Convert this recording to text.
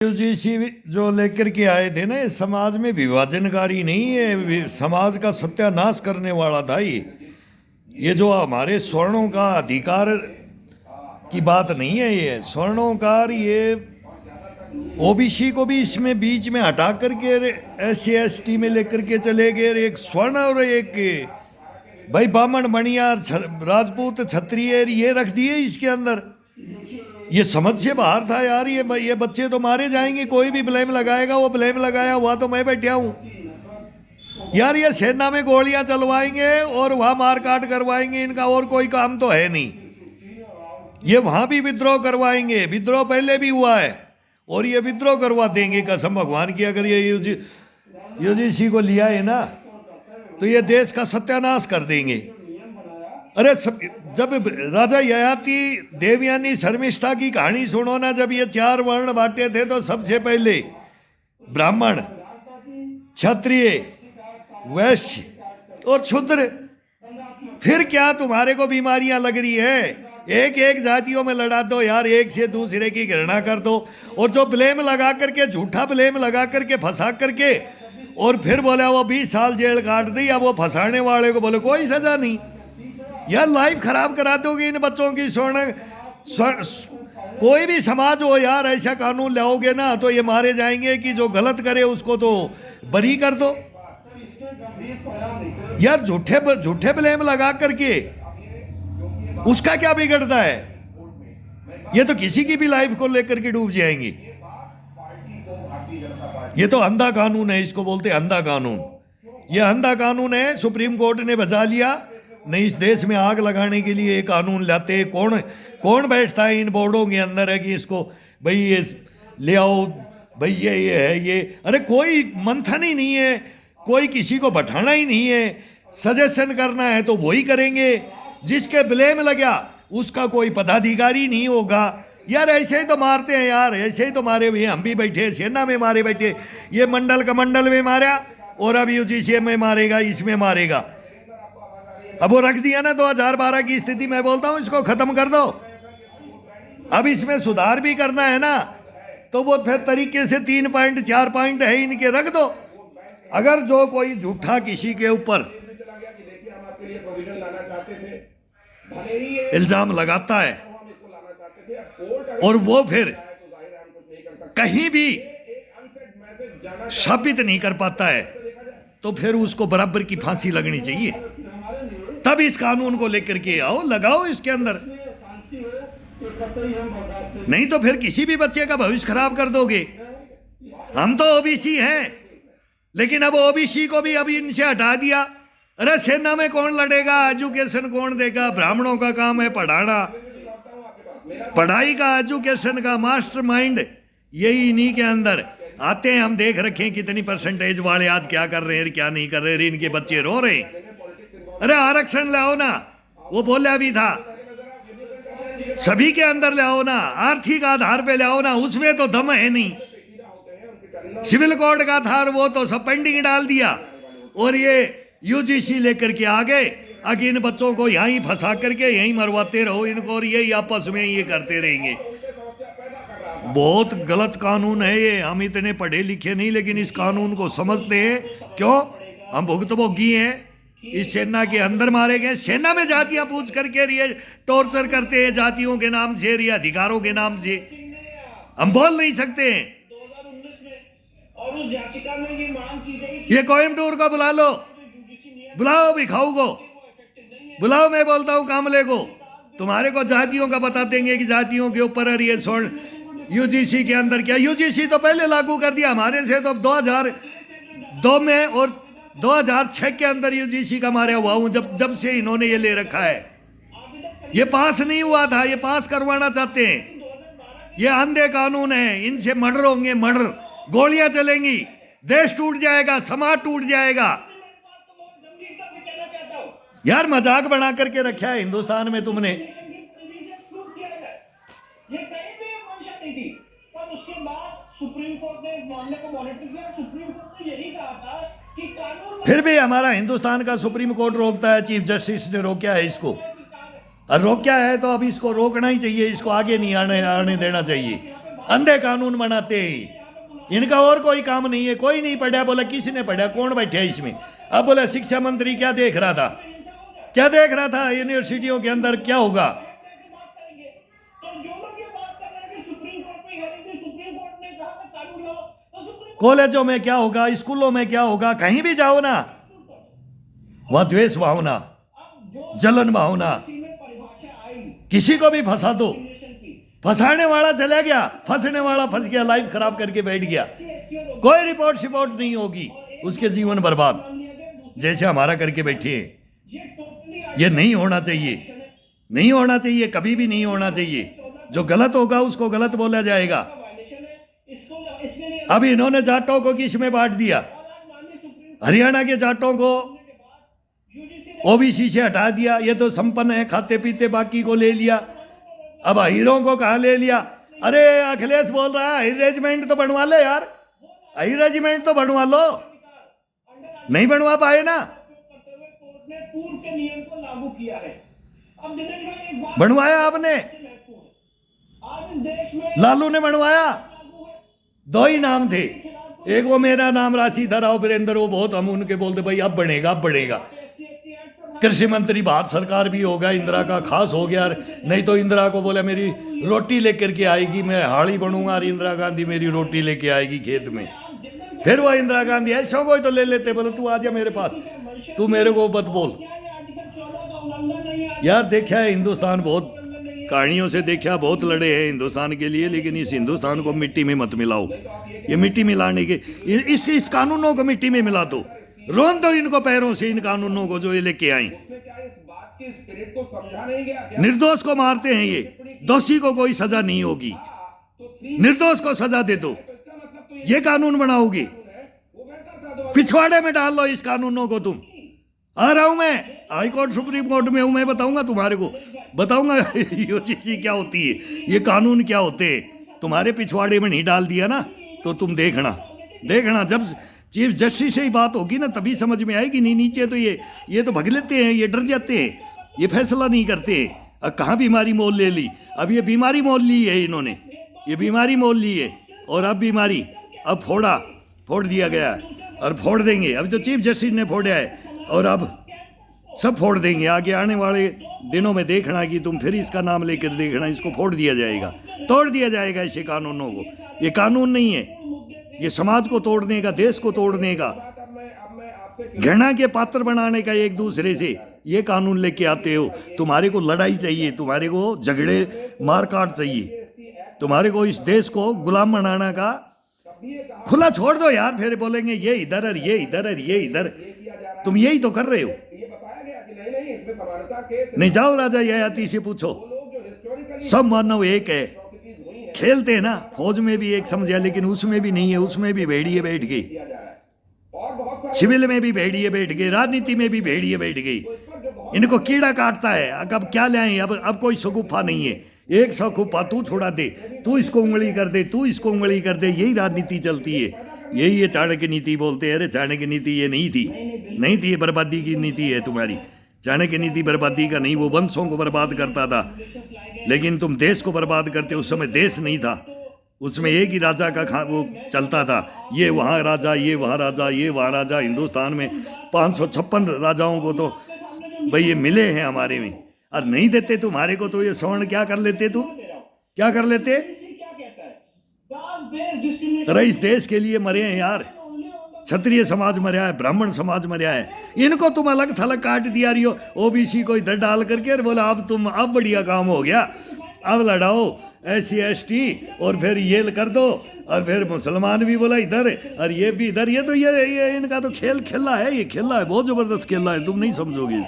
UGC जो लेकर के आए थे ना, ये समाज में विभाजनकारी नहीं है, समाज का सत्यानाश करने वाला था। ये जो हमारे स्वर्णों का अधिकार की बात नहीं है, ये स्वर्णों ये ओबीसी को भी इसमें बीच में हटा करके SC ST में लेकर के चले गए। एक स्वर्ण और एक भाई ब्राह्मण बनिया राजपूत क्षत्रिय ये रख दिए इसके अंदर। ये समझ से बाहर था यार। ये बच्चे तो मारे जाएंगे, कोई भी ब्लेम लगाएगा, वो ब्लेम लगाया हुआ तो मैं बैठा हूं यार। ये सेना में गोलियां चलवाएंगे और वहां मारकाट करवाएंगे, इनका और कोई काम तो है नहीं। ये वहां भी विद्रोह करवाएंगे, विद्रोह पहले भी हुआ है और ये विद्रोह करवा देंगे कसम भगवान की। अगर ये यूजीसी को लिया है ना तो ये देश का सत्यानाश कर देंगे। अरे जब राजा ययाति देवयानी शर्मिष्ठा की कहानी सुनो ना, जब ये 4 वर्ण बांटे थे तो सबसे पहले ब्राह्मण, क्षत्रिय, वैश्य और शूद्र। फिर क्या तुम्हारे को बीमारियां लग रही है? एक एक जातियों में लड़ा दो यार, एक से दूसरे की घृणा कर दो। और जो ब्लेम लगा करके, झूठा ब्लेम लगा करके, फंसा करके, और फिर बोला वो 20 साल जेल काट दी, अब वो फंसाने वाले को बोले कोई सजा नहीं। यार लाइफ खराब करा दोगे इन बच्चों की। कोई भी समाज हो यार, ऐसा कानून लाओगे ना तो ये मारे जाएंगे कि जो गलत करे उसको तो बरी कर दो यार। झूठे ब्लेम लगा करके उसका क्या बिगड़ता है? ये तो किसी की भी लाइफ को लेकर के डूब जाएंगी। ये तो अंधा कानून है, इसको बोलते हैं अंधा कानून। ये अंधा कानून है, सुप्रीम कोर्ट ने बचा लिया। नहीं इस देश में आग लगाने के लिए ये कानून लाते हैं। कौन बैठता है इन बोर्डों के अंदर है कि इसको भाई ये ले आओ, भाई ये है ये। अरे कोई मंथन ही नहीं है, कोई किसी को बैठाना ही नहीं है। सजेशन करना है तो वही करेंगे, जिसके ब्लेम लगा उसका कोई पदाधिकारी नहीं होगा। यार ऐसे ही तो मारते हैं यार, ऐसे ही तो मारे हुए हम भी बैठे, सेना में मारे बैठे। ये मंडल का मंडल में मारा और अब यूजीसी में मारेगा, इसमें मारेगा। अब वो रख दिया ना 2012 की स्थिति। मैं बोलता हूं इसको खत्म कर दो। अब इसमें सुधार भी करना है ना तो वो फिर तरीके से 3 पॉइंट 4 पॉइंट है इनके रख दो। अगर जो कोई झूठा किसी के ऊपर इल्जाम लगाता है और वो फिर कहीं भी साबित नहीं कर पाता है तो फिर उसको बराबर की फांसी लगनी चाहिए। तब इस कानून को लेकर के आओ, लगाओ इसके अंदर। नहीं तो फिर किसी भी बच्चे का भविष्य खराब कर दोगे। हम तो ओबीसी हैं, लेकिन अब ओबीसी को भी अभी इनसे हटा दिया। अरे सेना में कौन लड़ेगा? एजुकेशन कौन देगा? ब्राह्मणों का काम है पढ़ाना। पढ़ाई का, एजुकेशन का मास्टरमाइंड यही इन्हीं के अंदर आते हैं। हम देख रखे हैं कितनी परसेंटेज वाले आज क्या कर रहे हैं, क्या नहीं कर रहे हैं। इनके बच्चे रो रहे हैं। अरे आरक्षण लाओ ना, वो बोला भी था सभी के अंदर लाओ ना, आर्थिक आधार पे लाओ ना, उसमें तो दम है नहीं। सिविल कोड का था वो तो सब पेंडिंग डाल दिया और ये यूजीसी लेकर के आ गए। आगे इन बच्चों को यहीं फंसा करके यहीं मरवाते रहो इनको और यही आपस में ये करते रहेंगे। बहुत गलत कानून है ये। हम इतने पढ़े लिखे नहीं लेकिन इस कानून को समझते हैं। क्यों? हम भुक्तभोगी हैं। इस सेना के अंदर मारे गए। सेना में जातियां पूछ करके ये टॉर्चर करते हैं जातियों के नाम से या अधिकारों के नाम से। हम बोल नहीं सकते हैं। 2019 में और उस याचिका में ये मांग की गई। ये कोयमटूर को बुला लो, बुलाओ भिखाऊ को, बुलाओ। मैं बोलता हूँ कामले को, तुम्हारे को जातियों का बता देंगे कि जातियों के ऊपर ये स्वर्ण यूजीसी के अंदर क्या। यूजीसी तो पहले लागू कर दिया हमारे से, तो 2002 में और 2006 के अंदर यूजीसी का मारा हुआ हूं। जब से इन्होंने ये ले रखा है। ये पास नहीं हुआ था, ये पास करवाना चाहते हैं। ये अंधे कानून है, इनसे मर्डर होंगे, मर्डर, गोलियां चलेंगी, देश टूट जाएगा, समाज टूट जाएगा। यार मजाक बना करके रखा है हिंदुस्तान में तुमने। उसके बाद सुप्रीम कोर्ट ने मामले को मॉनिटर किया। सुप्रीम कोर्ट ने यही कहा था कि कानून, फिर भी हमारा हिंदुस्तान का सुप्रीम कोर्ट रोकता है। चीफ जस्टिस ने रोका है इसको, और रोका है तो अब इसको रोकना ही चाहिए। इसको आगे नहीं आने देना चाहिए। अंधे कानून बनाते हैं। इनका और कोई काम नहीं है, कोई नहीं पढ़ा। बोला किसी ने पढ़ा, कौन बैठा है इसमें? अब बोला शिक्षा मंत्री क्या देख रहा था, क्या देख रहा था यूनिवर्सिटियों के अंदर क्या होगा? बात करेंगे तो जो लोग ये बात कर रहे हैं कि सुप्रीम कोर्ट में हियरिंग थी, सुप्रीम कोर्ट ने कहा कि कानून लाओ, तो सुप्रीम कॉलेजों में क्या होगा, स्कूलों में क्या होगा, कहीं भी जाओ ना वह द्वेष भावना, अब जो जलन भावना, इसी में परिभाषा आई किसी को भी फंसा दो। नेशन की फंसाने वाला चला गया, फंसने वाला फंस गया, लाइफ खराब करके बैठ गया। एससी और कोई रिपोर्ट शिपोर्ट नहीं होगी, उसके जीवन बर्बाद, मान लिया गया दूसरे जैसे हमारा करके बैठे हैं। ये टोटली ये नहीं होना चाहिए, नहीं होना चाहिए, कभी भी नहीं होना चाहिए। जो गलत होगा उसको गलत बोला जाएगा। वायलेशन है, इसको इसके लिए अब इन्होंने जाटों को किस में बांट दिया? और आज माननीय सुप्रीम हरियाणा के जाटों को कोर्ट के बाद यूजीसी ने ओबीसी से हटा दिया। ये तो संपन्न है, खाते पीते, बाकी को ले लिया। अब हीरों को कहाँ ले लिया? अरे अखिलेश बोल रहा है रेजिमेंट तो बनवा ले यार, रेजिमेंट तो बनवा लो, नहीं बनवा पाए ना, करते हुए कोर्ट ने पूर्व के नियम को लागू किया है। अब दिनेश भाई एक बात बनवाया आपने, महत्वपूर्ण है। आज इस देश में लालू ने बनवाया। लागू है दो ही नाम थे, एक वो मेरा नाम राशिधर राव वीरेंद्र, वो बहुत हम उनके बोलते भाई अब बढ़ेगा, अब बढ़ेगा। एससी एसटी एक्ट पर कृषि मंत्री भारत सरकार भी होगा, इंदिरा का खास हो गया। नहीं तो इंदिरा को बोला मेरी रोटी लेकर के आएगी, मैं हाड़ी बनूंगा और इंदिरा गांधी मेरी रोटी लेके आएगी खेत में। फिर वो इंदिरा गांधी ऐसा कोई तो ले लेते, बोले तू आ जा मेरे पास, तू मेरे को मत बोल। क्या ये आर्टिकल 14 का उल्लंघन नहीं है? यार देखा है हिंदुस्तान, बहुत कहानियों से देखा, बहुत लड़े हैं हिंदुस्तान के लिए, लेकिन इस हिंदुस्तान को मिट्टी में मत मिलाओ। ये मिट्टी मिलाने के इस कानूनों को मिट्टी में मिला दो, रोन दो इनको पैरों से, इन कानूनों को जो ये लेके आए। इसमें क्या इस बात की स्पिरिट को समझा नहीं गया क्या? निर्दोष को मारते हैं ये, दोषी को कोई सजा नहीं होगी, तो 3 निर्दोष को सजा दे दो। तो इसका मतलब तो ये कानून बनाओगे, वो बेहतर था। दो पिछवाड़े में डाल लो इस कानूनों को। तुम आ रहा हूं मैं, हाई कोर्ट सुप्रीम कोर्ट में हूं मैं, बताऊंगा तुम्हारे को, बताऊंगा यूजीसी क्या होती है, ये कानून क्या होते हैं। तुम्हारे पिछवाड़े में नहीं डाल दिया ना तो तुम देखना, देखना जब चीफ जस्टिस से ही बात होगी ना तभी समझ में आएगी। नहीं नीचे तो ये तो भग लेते हैं, ये डर जाते हैं, ये फैसला नहीं करते हैं। अब कहाँ बीमारी मोल ले ली, अब ये बीमारी मोल ली है इन्होंने, ये बीमारी मोल ली है। और अब बीमारी अब फोड़ दिया गया है और फोड़ देंगे। अब जो चीफ जस्टिस ने फोड़ा है और अब सब फोड़ देंगे। आगे आने वाले दिनों में देखना कि तुम फिर इसका नाम लेकर देखना, इसको फोड़ दिया जाएगा, तोड़ दिया जाएगा ऐसे कानूनों को। ये कानून नहीं है, ये समाज को तोड़ने का, देश को तोड़ने का, बात अब मैं आपसे घृणा के पात्र बनाने का एक दूसरे से ये कानून लेके आते हो। तुम्हारे को लड़ाई चाहिए, तुम्हारे को झगड़े मारकाट चाहिए, तुम्हारे को इस देश को गुलाम बनाना का खुला छोड़ दो यार। फिर बोलेंगे ये इधर और ये इधर और ये इधर, तुम यही तो कर रहे हो। ये बताया गया कि नहीं इसमें समानता केस नहीं जाओ राजा ययाति से पूछो, लोग जो हिस्टोरिकली सब मानव एक है। एट्रोसिटीज हुई है खेलते हैं ना, फौज में भी एक समझा, लेकिन उसमें भी नहीं है, उसमें भी भेड़िए बैठ गई, किया जा रहा है। और बहुत सारे सिविल में भी भेड़िए बैठ गए, राजनीति में भी भेड़िए बैठ गई। इस पर जो बहुत इनको कीड़ा काटता है। अब क्या लाएं, अब कोई शगुफा नहीं है, एक शगुफा तू छोड़ा दे, तू इसको उंगली कर दे, तू इसको उंगली कर दे, यही राजनीति चलती है। यही ये चाणक्य नीति बोलते हैं। अरे चाणक्य नीति ये नहीं थी, नहीं थी, ये बर्बादी की नीति है तुम्हारी। चाणक्य नीति बर्बादी का नहीं, वो वंशों को बर्बाद करता था, लेकिन तुम देश को बर्बाद करते। उस समय देश नहीं था, उसमें एक ही राजा का वो चलता था, ये वहाँ राजा, ये वहाँ राजा, ये वहाँ राजा। हिंदुस्तान में 556 राजाओं को तो भाई ये मिले हैं हमारे में, और नहीं देते तुम्हारे को तो ये स्वर्ण क्या कर लेते, तुम क्या कर लेते। क्या कहता है? कास्ट बेस्ड डिस्क्रिमिनेशन अरे इस देश के लिए मरे हैं यार, क्षत्रिय समाज मरा है, ब्राह्मण समाज मरा है, इनको तुम अलग थलग काट दिया रही हो। ओबीसी को इधर डाल करके और बोला अब बढ़िया काम हो गया, अब लड़ाओ SC ST और फिर ये कर दो, और फिर मुसलमान भी बोला इधर और ये भी इधर। ये तो ये इनका तो खेल खेला है, ये खेला है, बहुत जबरदस्त खेला है, तुम नहीं समझोगे।